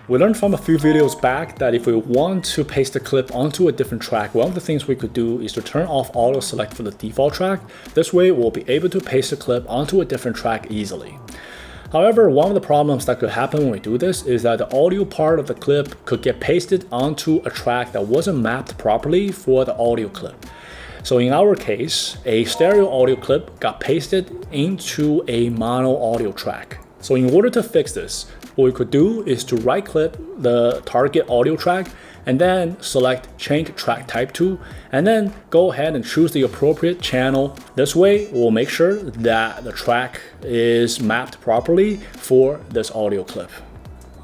We learned from a few videos back that if we want to paste a clip onto a different track, one of the things we could do is to turn off auto select for the default track. This way we'll be able to paste a clip onto a different track easily. However, one of the problems that could happen when we do this is that the audio part of the clip could get pasted onto a track that wasn't mapped properly for the audio clip. So in our case, a stereo audio clip got pasted into a mono audio track. So in order to fix this, what we could do is to right-click the target audio track and then select Change Track Type to, and then go ahead and choose the appropriate channel. This way, we'll make sure that the track is mapped properly for this audio clip.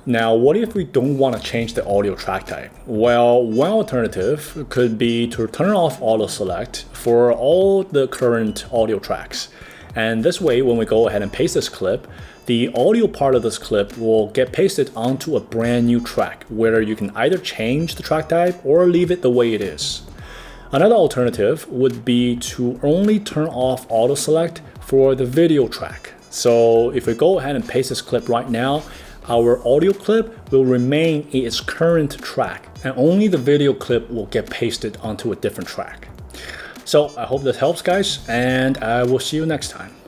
Now, what if we don't want to change the audio track type? Well, one alternative could be to turn off auto select for all the current audio tracks. And this way, when we go ahead and paste this clip, the audio part of this clip will get pasted onto a brand new track where you can either change the track type or leave it the way it is. Another alternative would be to only turn off auto select for the video track. So if we go ahead and paste this clip right now, our audio clip will remain in its current track and only the video clip will get pasted onto a different track. So I hope this helps, guys, and I will see you next time.